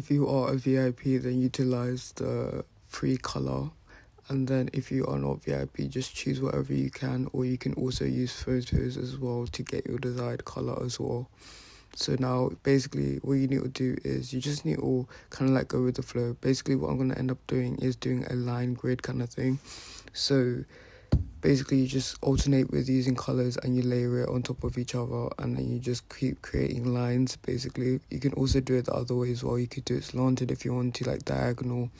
if you are a VIP, then utilize the free color. And then if you are not VIP, just choose whatever you can, or you can also use photos as well to get your desired color as well. So now basically what you need to do is you just need to kind of like go with the flow. Basically what I'm going to end up doing is doing a line grid kind of thing. So basically you just alternate with using colors and you layer it on top of each other, and then you just keep creating lines. Basically you can also do it the other way as well. You could do it slanted if you want to, like diagonal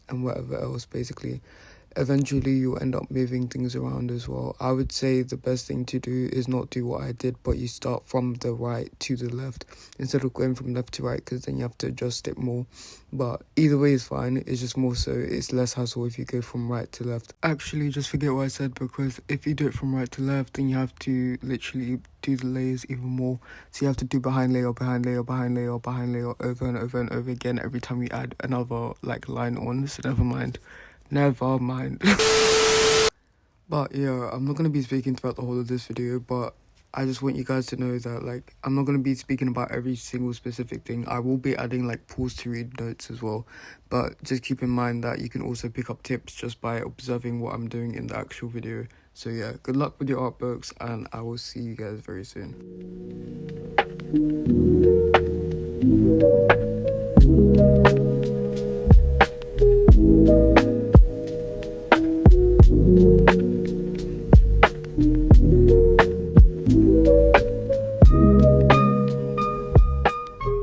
and whatever else. Basically eventually you'll end up moving things around as well. I would say the best thing to do is not do what I did, but you start from the right to the left instead of going from left to right, because then you have to adjust it more. But either way is fine. It's just more so it's less hassle if you go from right to left. Actually, just forget what I said, because if you do it from right to left, then you have to literally do the layers even more. So you have to do behind layer, behind layer, behind layer, behind layer over and over and over again every time you add another like line on. So never mind. But yeah, I'm not going to be speaking throughout the whole of this video, but I just want you guys to know that like I'm not going to be speaking about every single specific thing. I will be adding like pause to read notes as well, but just keep in mind that you can also pick up tips just by observing what I'm doing in the actual video. So yeah, good luck with your art books, and I will see you guys very soon.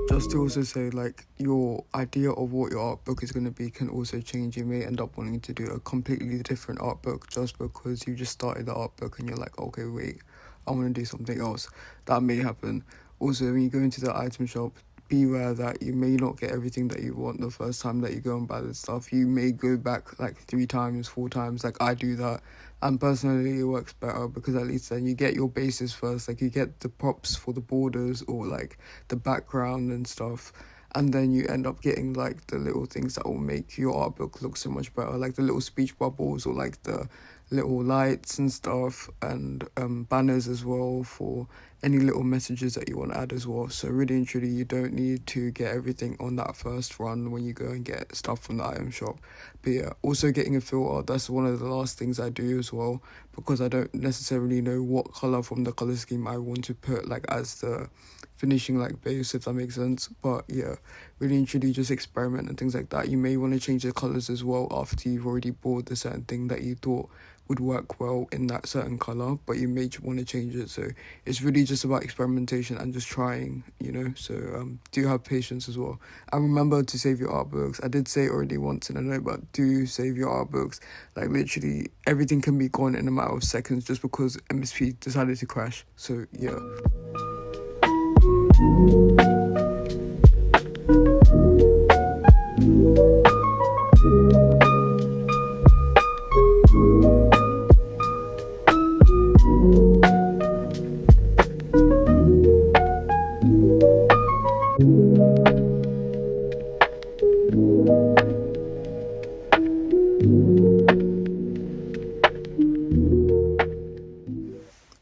Just to also say, like, your idea of what your art book is going to be can also change. You may end up wanting to do a completely different art book just because you just started the art book and you're like, okay, wait, I want to do something else. That may happen. Also, when you go into the item shop, beware that you may not get everything that you want the first time that you go and buy this stuff. You may go back like 3 times, 4 times, like I do that. And personally, it works better because at least then you get your bases first. Like you get the props for the borders or like the background and stuff. And then you end up getting like the little things that will make your art book look so much better. Like the little speech bubbles or like the little lights and stuff, and banners as well for any little messages that you want to add as well. So really and truly, you don't need to get everything on that first run when you go and get stuff from the item shop. But yeah, also getting a filter, that's one of the last things I do as well, because I don't necessarily know what color from the color scheme I want to put like as the finishing like base, if that makes sense. But yeah, really and truly just experiment and things like that. You may want to change the colors as well after you've already bought the certain thing that you thought would work well in that certain color, but you may want to change it. So it's really just about experimentation and just trying, you know. So do have patience as well, and remember to save your art books. I did say it already once in a note, but do save your art books. Like literally everything can be gone in a matter of seconds just because MSP decided to crash. So yeah.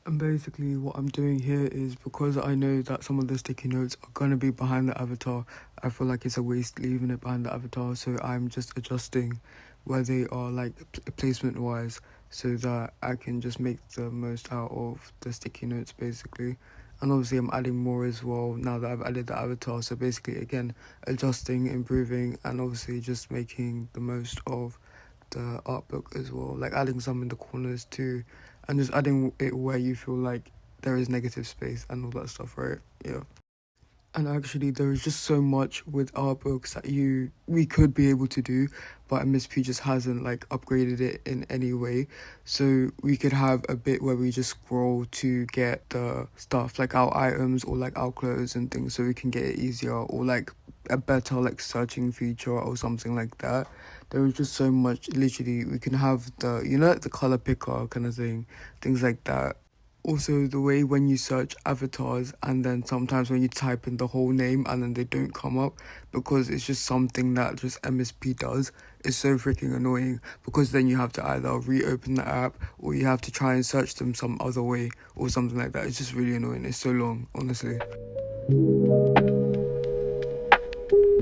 And basically what I'm doing here is, because I know that some of the sticky notes are going to be behind the avatar, I feel like it's a waste leaving it behind the avatar. So I'm just adjusting where they are like placement wise, so that I can just make the most out of the sticky notes basically. And obviously I'm adding more as well now that I've added the avatar. So basically again, adjusting, improving, and obviously just making the most of the art book as well, like adding some in the corners too, and just adding it where you feel like there is negative space and all that stuff, right? Yeah. And actually there is just so much with art books that we could be able to do, but MSP just hasn't like upgraded it in any way. So we could have a bit where we just scroll to get the stuff, like our items or like our clothes and things, so we can get it easier, or like a better like searching feature or something like that. There is just so much. Literally we can have the, you know, like the color picker kind of thing, things like that. Also, the way when you search avatars and then sometimes when you type in the whole name and then they don't come up, because it's just something that just MSP does, is so freaking annoying, because then you have to either reopen the app or you have to try and search them some other way or something like that. It's just really annoying. It's so long, honestly. Oh,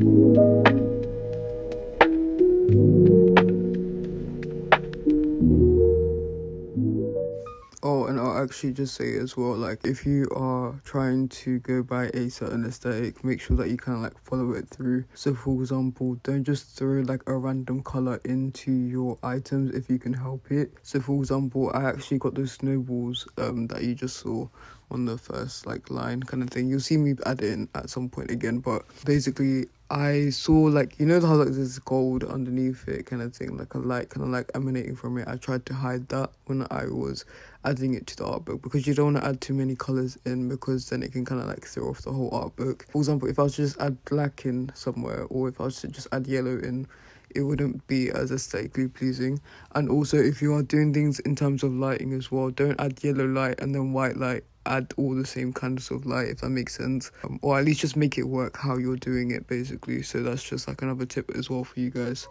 and I'll actually just say as well, like, if you are trying to go by a certain aesthetic, make sure that you kind of like follow it through. So for example, don't just throw like a random color into your items if you can help it. So for example, I actually got those snowballs that you just saw on the first like line kind of thing. You'll see me add it in at some point again, but basically I saw, like, you know how like there's gold underneath it kind of thing, like a light kind of like emanating from it. I tried to hide that when I was adding it to the art book, because you don't want to add too many colors in, because then it can kind of like throw off the whole art book. For example, if I was to just add black in somewhere, or if I was to just add yellow in, it wouldn't be as aesthetically pleasing. And also, if you are doing things in terms of lighting as well, don't add yellow light and then white light. Add all the same kinds of light, if that makes sense, or at least just make it work how you're doing it, basically. So that's just like another tip as well for you guys.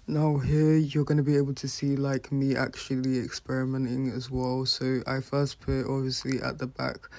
Now here you're going to be able to see like me actually experimenting as well. So I first put it obviously at the back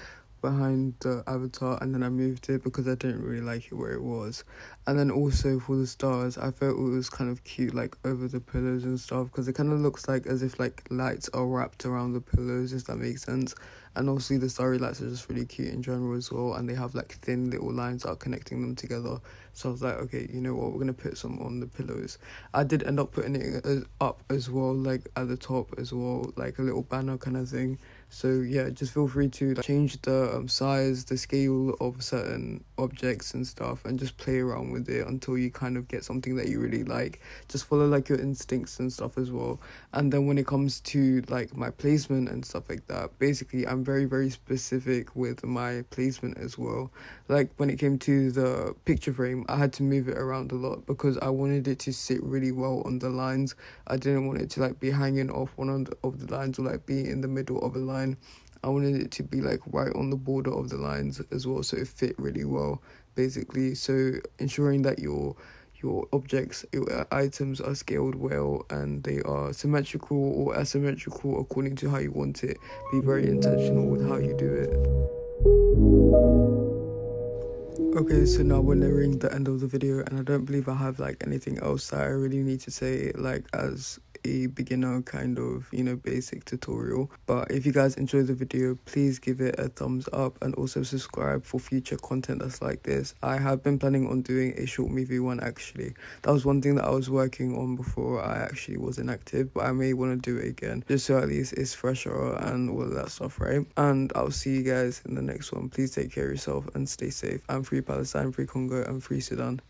behind the avatar, and then I moved it because I didn't really like it where it was. And then also for the stars, I felt it was kind of cute like over the pillows and stuff, because it kind of looks like as if like lights are wrapped around the pillows, if that makes sense. And also the starry lights are just really cute in general as well, and they have like thin little lines that are connecting them together. So I was like, okay, you know what, we're gonna put some on the pillows. I did end up putting it up as well, like at the top as well, like a little banner kind of thing. So yeah, just feel free to like, change the size, the scale of certain objects and stuff, and just play around with it until you kind of get something that you really like. Just follow like your instincts and stuff as well. And then when it comes to like my placement and stuff like that, basically I'm very, very specific with my placement as well. Like when it came to the picture frame, I had to move it around a lot because I wanted it to sit really well on the lines. I didn't want it to like be hanging off one of the lines, or like be in the middle of a line. I wanted it to be like right on the border of the lines as well, so it fit really well, basically. So ensuring that your objects, your items are scaled well and they are symmetrical or asymmetrical according to how you want it. Be very intentional with how you do it. Okay, so now we're nearing the end of the video, and I don't believe I have like anything else that I really need to say like as a beginner kind of, you know, basic tutorial. But if you guys enjoyed the video, please give it a thumbs up and also subscribe for future content that's like this. I have been planning on doing a short movie one actually. That was one thing that I was working on before I actually was inactive, but I may want to do it again just so at least it's fresher and all of that stuff, right? And I'll see you guys in the next one. Please take care of yourself and stay safe. I'm free Palestine, free Congo, and free Sudan.